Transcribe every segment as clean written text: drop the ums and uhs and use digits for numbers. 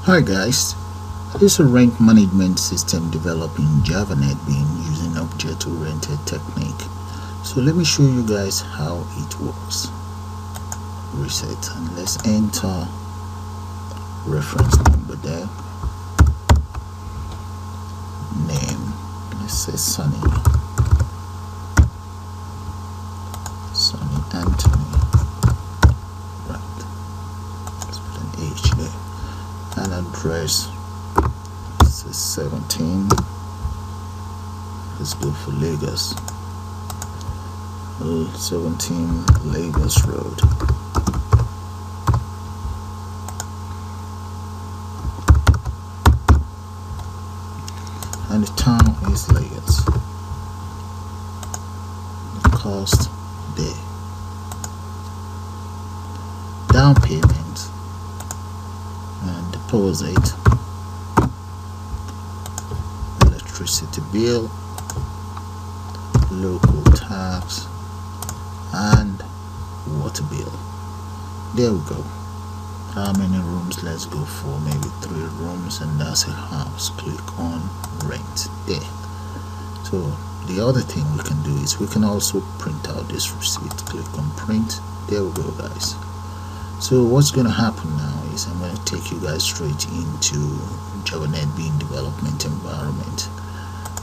Hi guys, this is a rent management system developed in Java NetBeans using object-oriented technique. So let me show you guys how it works. Reset and let's enter reference number there. Name, let's say Sunny Anthony. Right, let's put an H there. And address, this is 17. Let's go for Lagos. 17 Lagos Road. And the town is Lagos. The cost there. Down payment and deposit, electricity bill, local tax, and water bill. There we go. How many rooms? Let's go for maybe 3 rooms, and that's a house. Click on rent there. So the other thing we can do is we can also print out this receipt. Click on print. There we go, guys. So what's going to happen now is I'm going to take you guys straight into Java NetBeans development environment,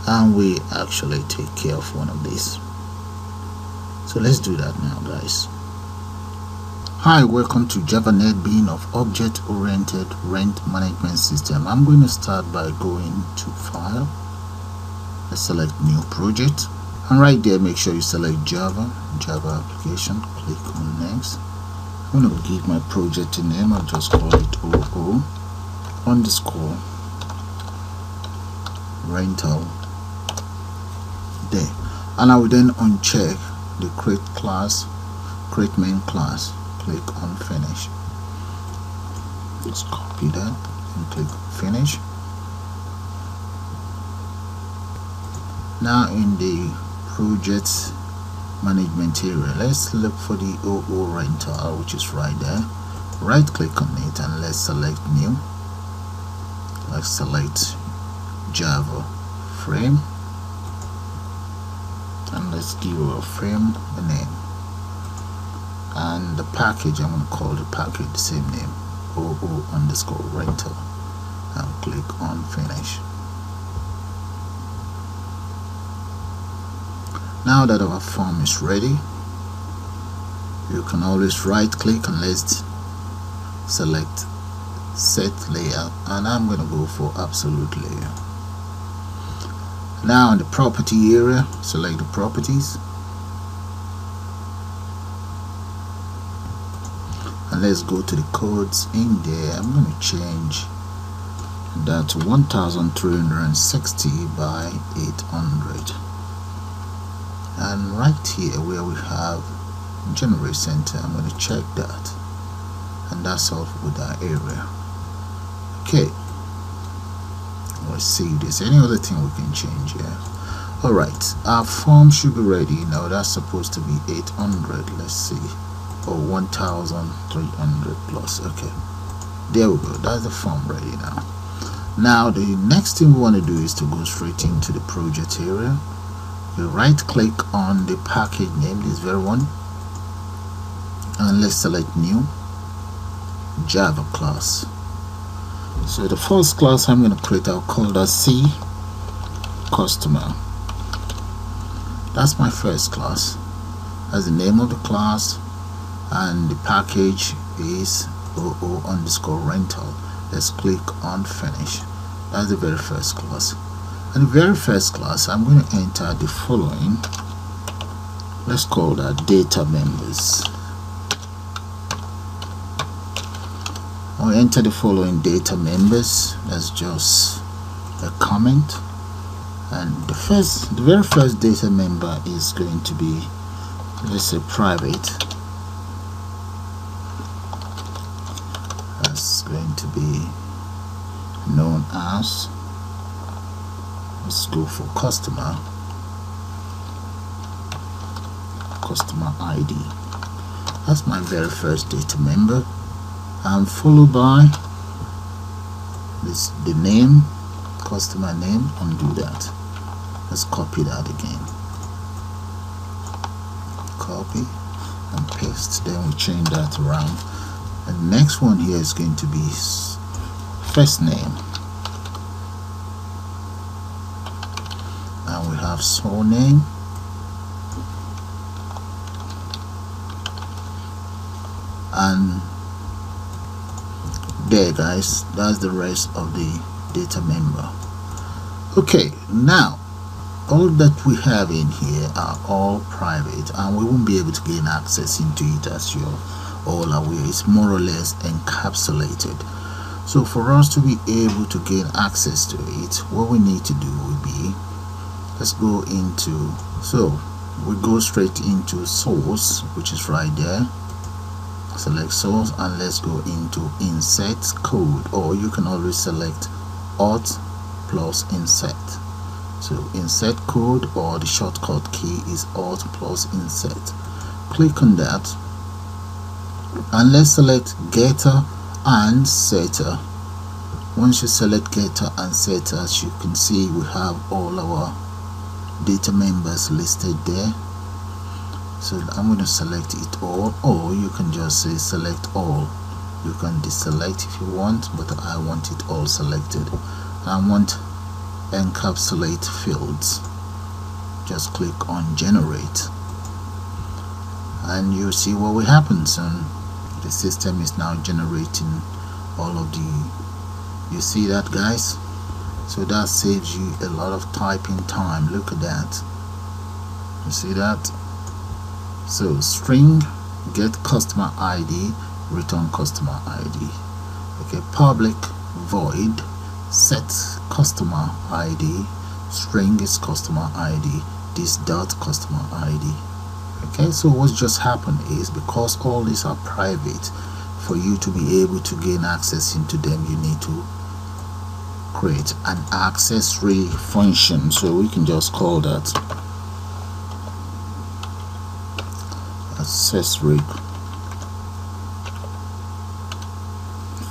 and we actually take care of one of these. So let's do that now, guys. Hi, welcome to Java NetBeans of object-oriented rent management system. I'm going to start by going to File. Let's select New Project, and right there make sure you select Java application. Click on Next. I'm going to give my project a name. I'll just call it OO_rental there, and I will then uncheck the create main class. Click on finish. Let's copy that and click finish. Now in the project management area, let's look for the OO rental, which is right there. Right click on it and let's select new. Let's select Java frame, and let's give our frame a name, and the package, I'm going to call the package the same name, OO_rental, and click on finish. Now that our form is ready, you can always right click and let's select set layout, and I'm going to go for absolute layer. Now in the property area, select the properties, and let's go to the codes in there. I'm going to change that to 1360 by 800. And right here where we have generate center, I'm going to check that, and that's all with that area. Okay, let's see if there's any other thing we can change here. Alright, our form should be ready now. That's supposed to be 800. Let's see, or 1300 plus. Okay, there we go. That's the form ready now. Now the next thing we want to do is to go straight into the project area. We right click on the package name, this very one, and let's select new Java class. So the first class I'm going to create, I'll call that C customer. That's my first class. That's the name of the class, and the package is OO_rental. Let's click on finish. That's the very first class. And the very first class, I'm going to enter the following. Let's call that data members. I'll enter the following data members. That's just a comment, and the very first data member is going to be, let's say, private. That's going to be known as, let's go for customer ID. That's my very first data member, and followed by this the name, customer name. Undo that. Let's copy that again. Copy and paste. Then we change that around. And the next one here is going to be first name, and we have surname, and there guys, that's the rest of the data member. Okay, now all that we have in here are all private, and we won't be able to gain access into it, as you're all aware. It's more or less encapsulated. So for us to be able to gain access to it, what we need to do will be, let's go into, so we go straight into source, which is right there. Select source, and let's go into insert code, or you can always select alt plus insert. So insert code, or the shortcut key is alt plus insert. Click on that, and let's select getter and setter. Once you select getter and setter, as you can see, we have all our data members listed there. So I'm going to select it all, or you can just say select all. You can deselect if you want, but I want it all selected. I want encapsulate fields. Just click on generate, and you see what will happen soon. The system is now generating all of the, you see that guys? So that saves you a lot of typing time. Look at that. You see that? So string get customer ID, return customer ID. Okay, public void set customer ID, string is customer ID, this dot customer ID. Okay, so what's just happened is, because all these are private, for you to be able to gain access into them, you need to create an accessory function. So we can just call that accessory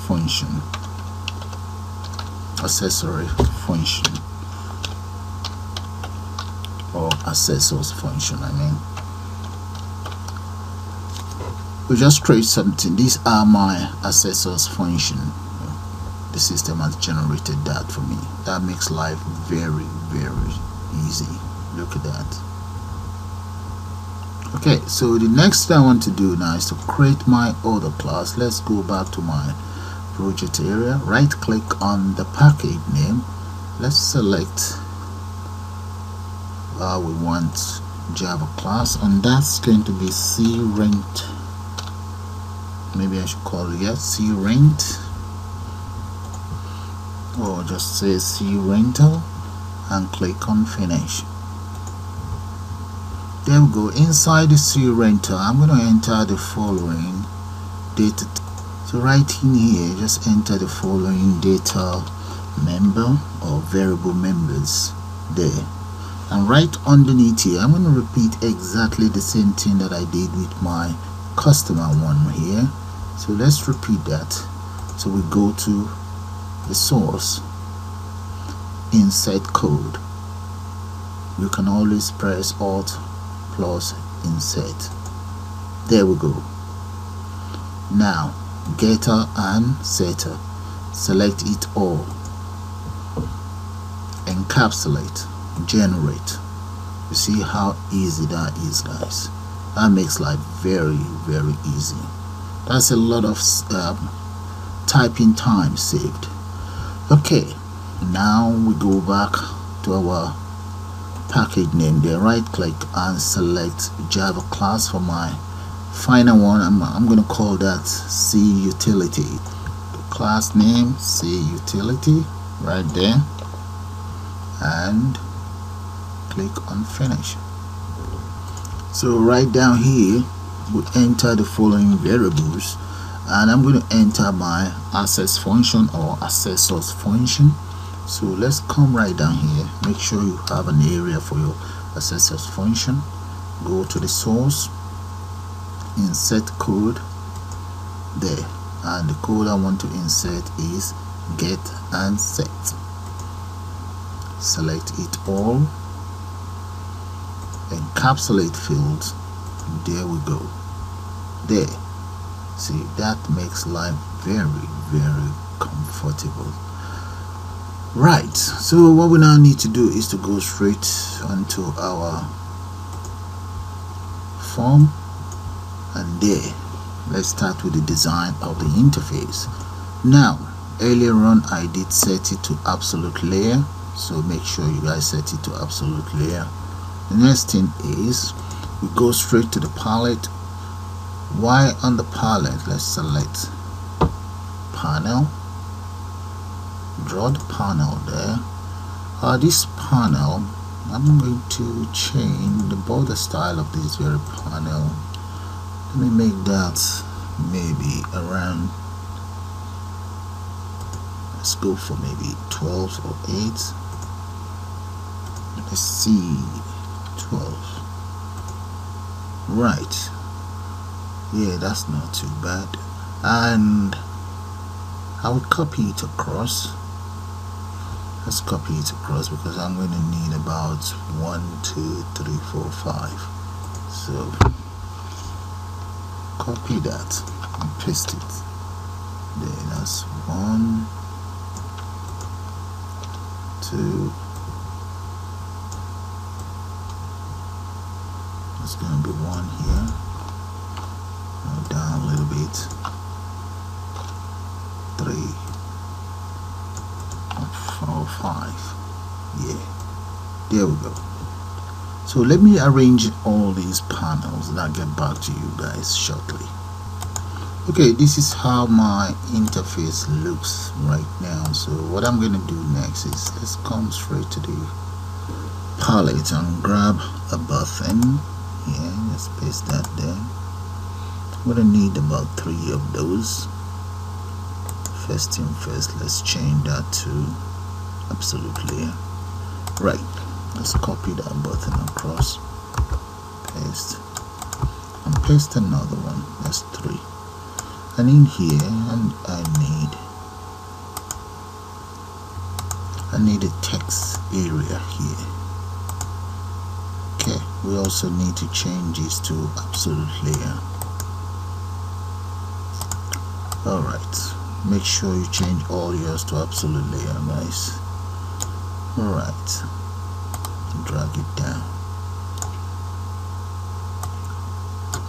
function, or accessors function. I mean, we just create something. These are my accessors function. The system has generated that for me. That makes life very, very easy. Look at that. Okay, so the next thing I want to do now is to create my other class. Let's go back to my project area, right click on the package name. Let's select we want Java class, and that's going to be crent. Maybe I should call it, yes, crent, or just say crental, and click on finish. There we go. Inside the crental, I'm going to enter the following data. So right in here, just enter the following data member or variable members there, and right underneath here, I'm going to repeat exactly the same thing that I did with my customer one here. So let's repeat that. So we go to the source, insert code. You can always press alt plus insert. There we go. Now getter and setter, select it all, encapsulate, generate. You see how easy that is, guys. That makes life very, very easy. That's a lot of typing time saved. Okay, now we go back to our package name there, right click and select Java class. For my final one, I'm going to call that C utility. The class name C utility, right there, and click on finish. So right down here we enter the following variables, and I'm going to enter my access function or accessors function. So let's come right down here, make sure you have an area for your accessors function. Go to the source, insert code there, and the code I want to insert is get and set. Select it all, encapsulate fields. There we go. There, see, that makes life very comfortable. Right, so what we now need to do is to go straight onto our form, and there, let's start with the design of the interface. Now, earlier on I did set it to absolute layer, so make sure you guys set it to absolute layer. The next thing is we go straight to the palette. While on the palette, let's select panel, draw the panel there. This panel, I'm going to change the border style of this very panel. Let me make that maybe around, let's go for maybe 12 or 8. Let's see, 12. Right, yeah, that's not too bad. And I would copy it across. Let's copy it across because I'm going to need about 1, 2, 3, 4, 5. So copy that and paste it there. That's 1, 2. There's going to be 1 here. Go down a little bit. 3, 4, 5. Yeah, there we go. So let me arrange all these panels and I'll get back to you guys shortly. Okay, this is how my interface looks right now. So what I'm going to do next is let's come straight to the palette and grab a button. Yeah, let's paste that there. I'm going to need about 3 of those. First thing first, let's change that to absolute layer. Right, let's copy that button across, paste, and paste another one. That's 3. And in here, I need a text area here. Okay, we also need to change this to absolute layer. Alright, make sure you change all yours to absolute layer, guys. Alright, drag it down.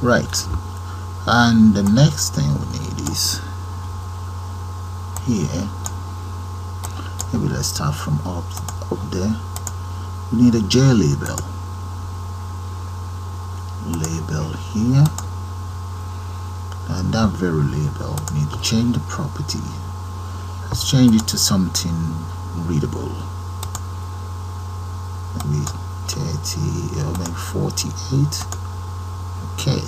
Right, and the next thing we need is here. Maybe let's start from up there. We need a J label here, and that very label we need to change the property. Let's change it to something readable, maybe 30 or maybe 48. Okay,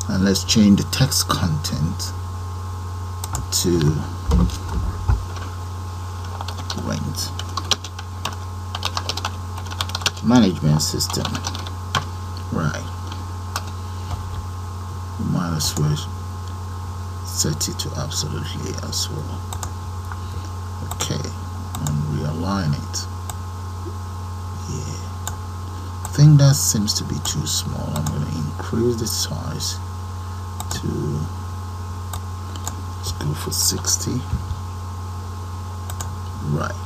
and let's change the text content to rent management system. Right, we might as well set it to absolutely as well. Okay, and realign it. Yeah, I think that seems to be too small. I'm going to increase the size to, let's go for 60. Right,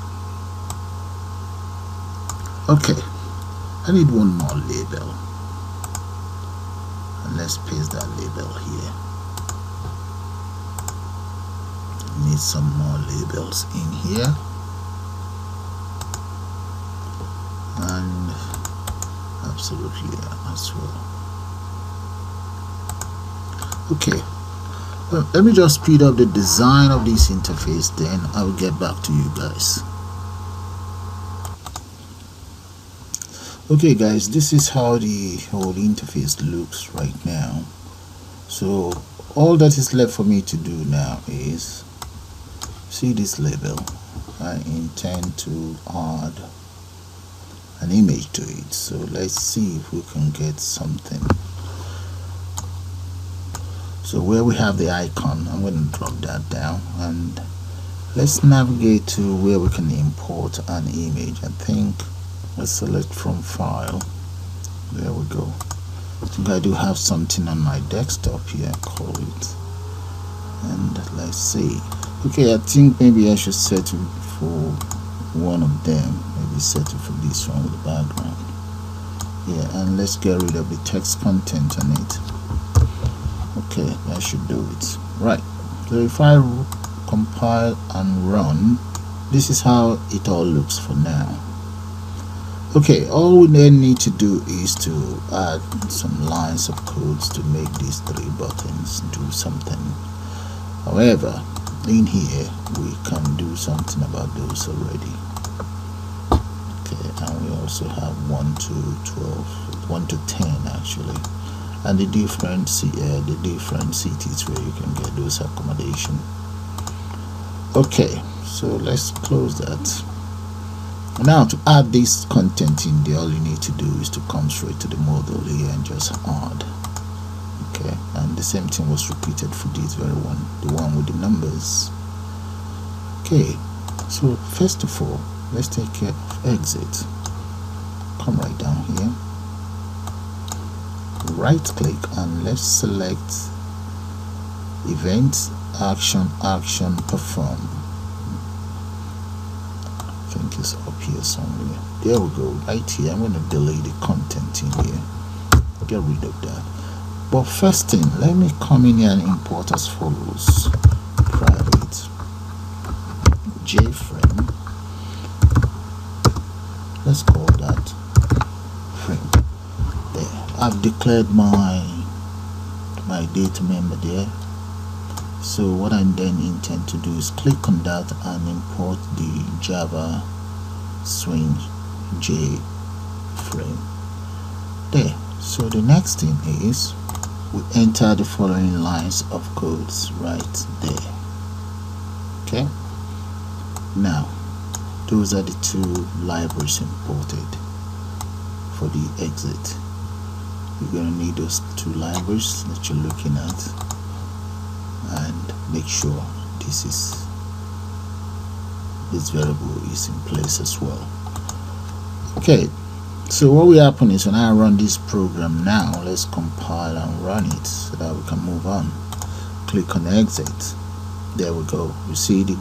okay, I need one more label, and let's paste that label here. I need some more labels in here, and absolutely as well. Okay, well, let me just speed up the design of this interface, then I'll get back to you guys. Okay guys, this is how the whole interface looks right now. So all that is left for me to do now is see this label. I intend to add an image to it, so let's see if we can get something. So where we have the icon, I'm going to drop that down, and let's navigate to where we can import an image. I think let's select from file. There we go. I think I do have something on my desktop here, call it, and let's see. Okay, I think maybe I should settle for one of them. Maybe settle for this one with the background. Yeah, and let's get rid of the text content on it. Okay, that should do it. Right, so if I compile and run, this is how it all looks for now. Okay, all we then need to do is to add some lines of codes to make these three buttons do something. However, in here we can do something about those already. Okay, and we also have 1 to 12, 1 to 10 actually, and the different cities where you can get those accommodation. Okay, so let's close that. Now to add this content in there, all you need to do is to come straight to the model here and just add. Okay, and the same thing was repeated for this very one, the one with the numbers. Okay, so first of all, let's take care of exit. Come right down here, right click, and let's select event, action, perform. I think it's up here somewhere. There we go, right here. I'm going to delete the content in here, get rid of that. But first thing, let me come in here and import as follows: private jframe, let's call that frame. There, I've declared my data member there. So what I then intend to do is click on that and import the Java Swing J frame there. So the next thing is we enter the following lines of codes right there. Okay, now those are the two libraries imported for the exit. You're going to need those two libraries that you're looking at, and make sure this variable is in place as well. Okay, so what will happen is when I run this program now, let's compile and run it so that we can move on. Click on exit. There we go. You see, the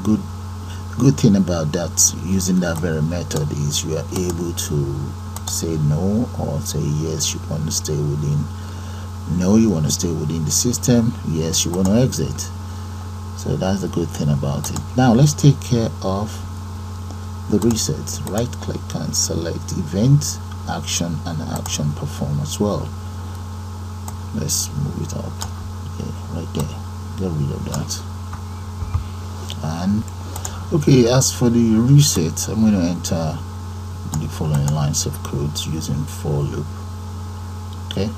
good thing about that, using that very method, is you are able to say no or say yes. You want to stay within. No, you want to stay within the system. Yes, you want to exit. So that's the good thing about it. Now let's take care of the reset. Right click and select event, action, and action perform as well. Let's move it up. Okay, right there. Get rid of that. And okay, as for the reset, I'm going to enter the following lines of code using for loop. Okay,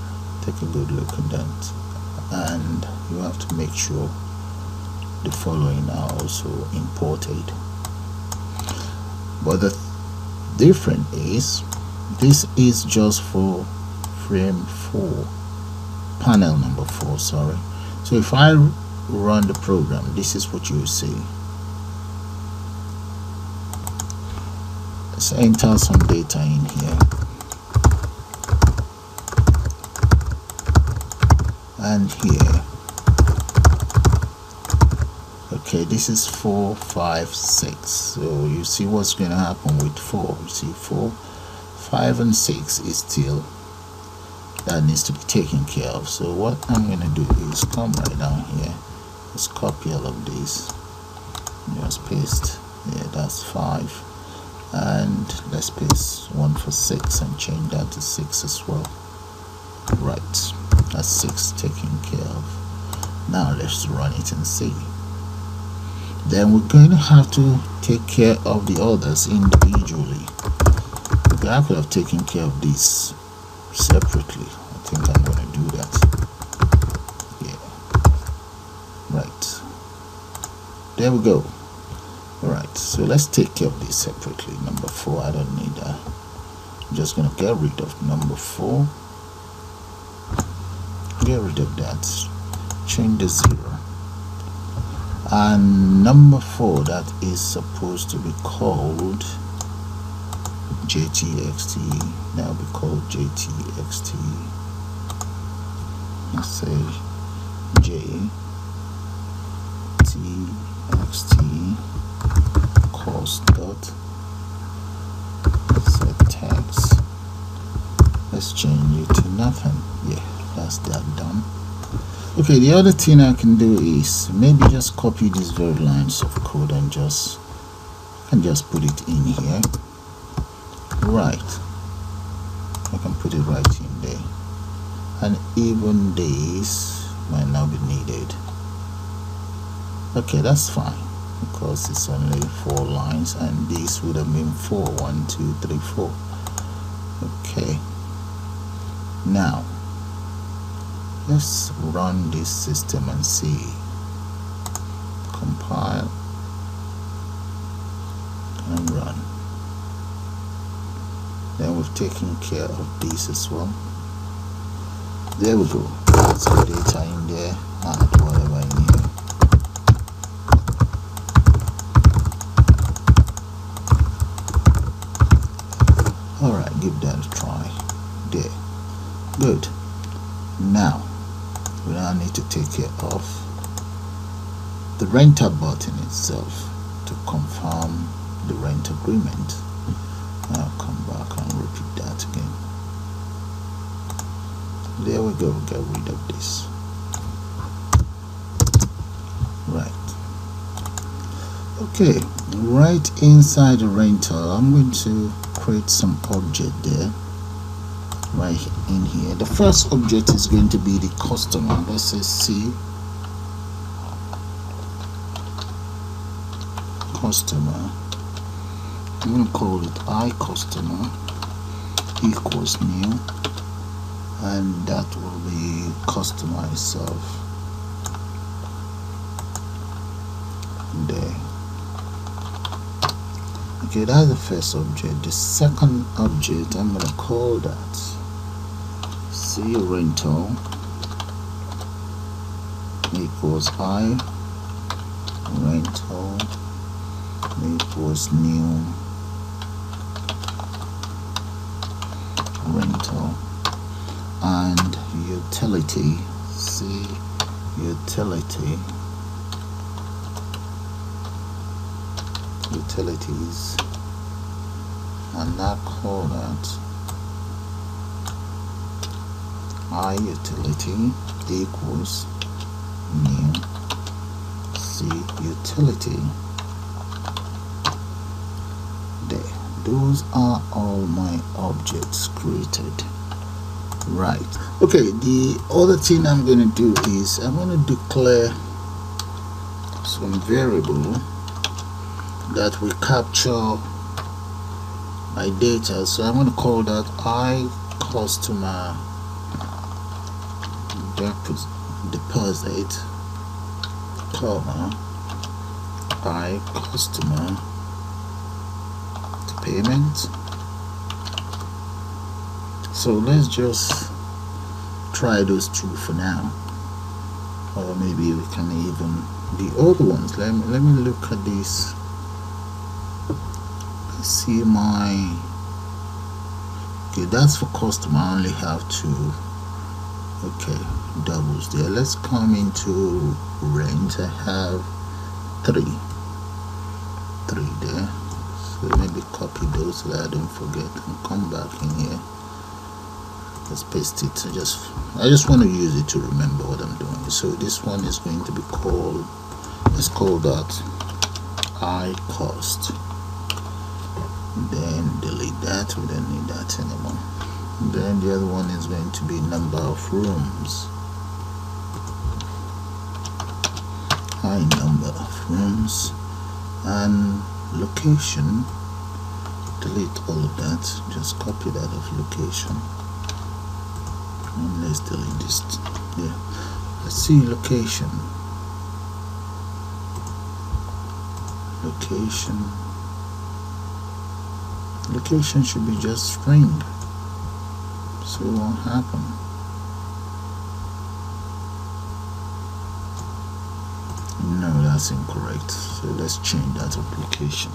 take a good look at that, and you have to make sure the following are also imported. But the difference is this is just for frame 4, panel number 4, sorry. So if I run the program, this is what you will see. Let's enter some data in here, and here. Okay, this is 4, 5, 6. So you see what's going to happen with 4. You see 4, 5, and 6 is still, that needs to be taken care of. So what I'm going to do is come right down here, let's copy all of these, just paste. Yeah, that's 5, and let's paste 1 for 6 and change that to 6 as well. Right, that's 6 taken care of. Now let's run it and see. Then we're going to have to take care of the others individually. Okay, I could have taken care of this separately. I think I'm going to do that. Yeah, right, there we go. Alright, so let's take care of this separately. Number 4, I don't need that. I'm just going to get rid of number 4. Get rid of that. change the 0. And number 4, that is supposed to be called JTXT. That will be called JTXT. Let's say JTXT cost dot set text. Let's change it to nothing. Yeah, that's that done. Okay, the other thing I can do is maybe just copy these very lines of code and just put it in here. Right, I can put it right in there, and even this might not be needed. Okay, that's fine because it's only 4 lines, and this would have been 4. 1, 2, 3, 4. Okay, now let's run this system and see. Compile and run. Then we've taken care of this as well. There we go. Let's put data in there, add whatever in here. Alright, give that a try. There. Good. Now we now need to take care of the renter button itself to confirm the rent agreement. I'll come back and repeat that again. There we go, get rid of this. Right. Okay, right inside the renter, I'm going to create some object there. Right in here. The first object is going to be the customer. Let's say C customer. I'm going to call it I customer equals new, and that will be customer itself there. Okay, that's the first object. The second object, I'm going to call that C rental equals I rental equals new rental, and utility C utility utilities, and I call that I utility equals new C utility. There, those are all my objects created. Right. Okay, the other thing I'm going to do is I'm going to declare some variable that will capture my data. So I'm going to call that I customer deposit, comma, I customer payment. So let's just try those two for now, or maybe we can even the other ones. Let me look at this. Let's see my okay, that's for customer. I only have 2. Okay, doubles there. Let's come into rent. I have 3 there. So maybe copy those so that I don't forget, and come back in here. Let's paste it. I just want to use it to remember what I'm doing. So this one is going to be called, let's call that I cost. Then delete that. We don't need that anymore. Then the other one is going to be number of rooms. High number of rooms, and location. Delete all of that. Just copy that of location. And let's delete this. Yeah. Let's see location. Location should be just string, so it won't happen. that's incorrect, so let's change that location.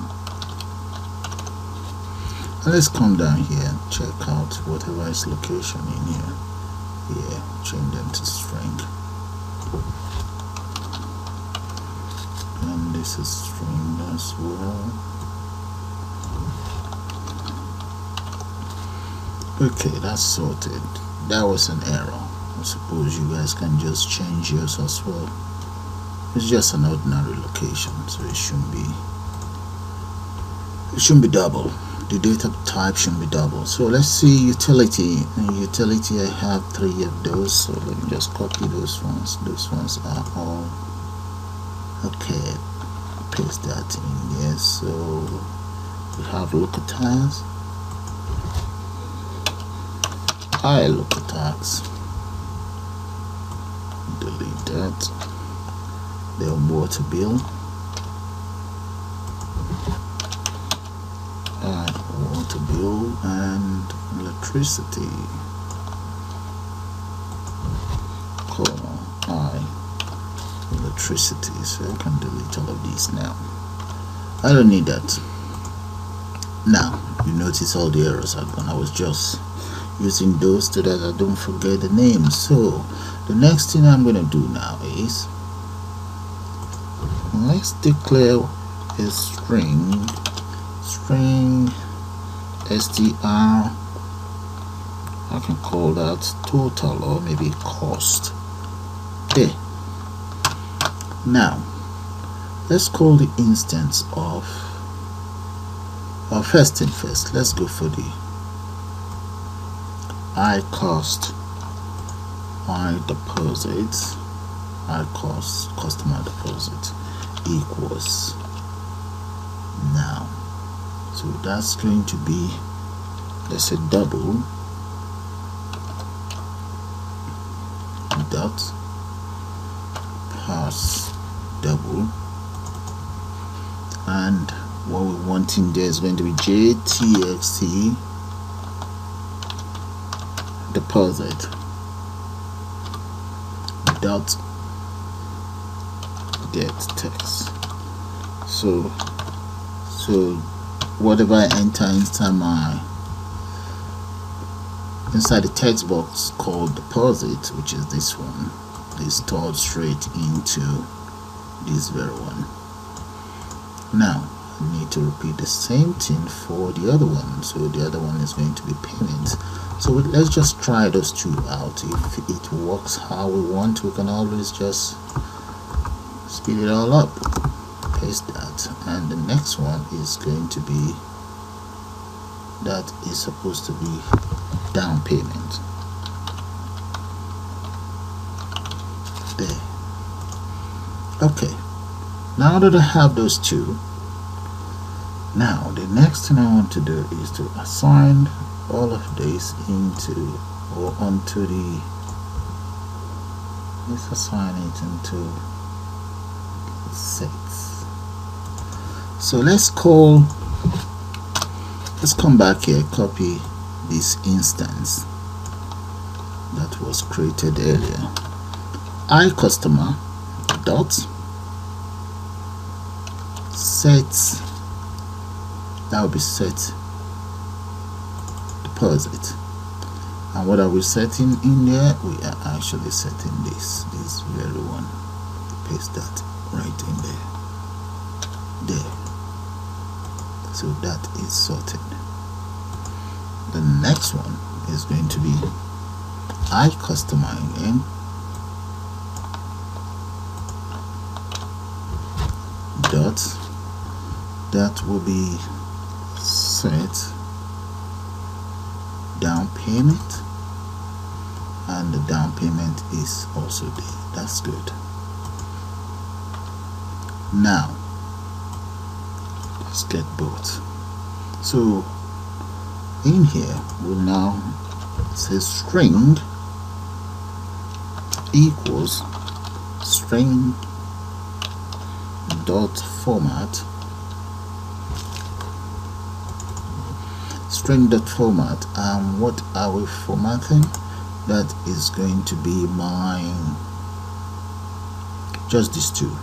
And let's come down here and check out whatever is location in here. Change them to string, and this is string as well. Okay, that's sorted. That was an error. I suppose you guys can just change yours as well. It's just an ordinary location, so it shouldn't be double. The data type shouldn't be double. So let's see utility. In utility, I have 3 of those, so let me just copy those ones. Those ones are all okay. Paste that in there. So we have local tags. I local tags. Delete that. Then water bill. Water bill and electricity. Electricity. So I can delete all of these now. I don't need that. Now you notice all the errors are gone. I was just using those so that I don't forget the names. So the next thing I'm going to do now is let's declare a string str. I can call that total or maybe cost. Okay, now let's call the instance of first thing first. Let's go for the cost customer deposit equals now. So that's going to be, let's say, double dot pass double, and what we want in there is going to be JTXT deposit dot get text. So whatever I enter inside the text box called deposit, which is this one, is stored straight into this very one. Now I need to repeat the same thing for the other one. So the other one is going to be payment. So let's just try those two out. If it works how we want, we can always just speed it all up. Paste that, and the next one is going to be, that is supposed to be down payment. There. Okay, now that I have those two, now the next thing I want to do is to assign all of this into or onto the, let's assign it into sets. So let's come back here, copy this instance that was created earlier. iCustomer dot set, that will be set deposit. And what are we setting in there? We are actually setting this very one. Paste that right in there. So that is sorted. The next one is going to be iCustomer again dot, that will be set down payment, and the down payment is also there. That's good. Now let's get both. So in here we'll now say string equals string dot format, and what are we formatting? That is going to be just these two.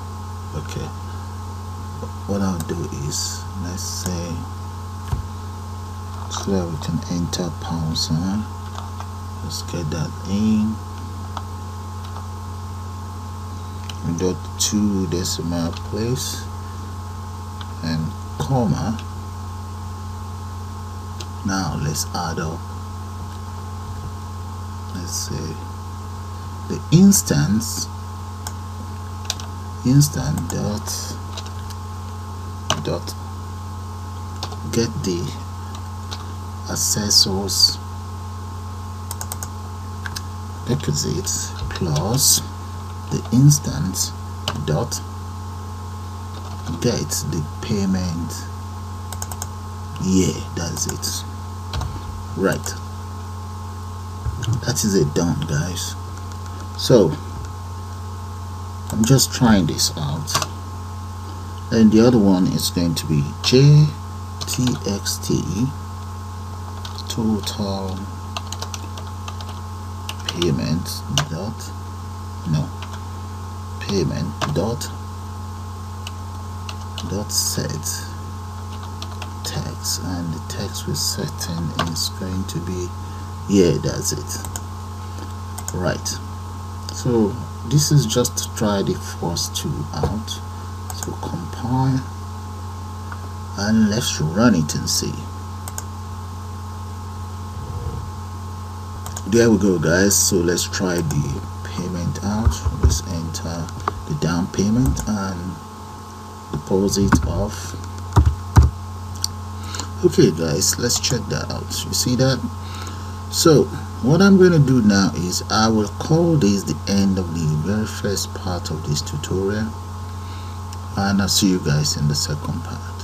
Okay, what I'll do is, let's say, so that we can enter pound sign. Let's get that in. We got 2 decimal place and comma. Now let's add up. Let's say the instant dot get the assessor's deposit plus the instant dot get the payment. Yeah, that's it. Right, that is it, done, guys. So I'm just trying this out, and the other one is going to be JTXT total payment dot set text, and the text we're setting is going to be, yeah, that's it. Right, so this is just to try the first 2 out. So compile and let's run it and see. There we go, guys. So let's try the payment out. Let's enter the down payment and deposit off. Okay, guys, let's check that out. You see that? So what I'm going to do now is I will call this the end of the very first part of this tutorial, and I'll see you guys in the second part.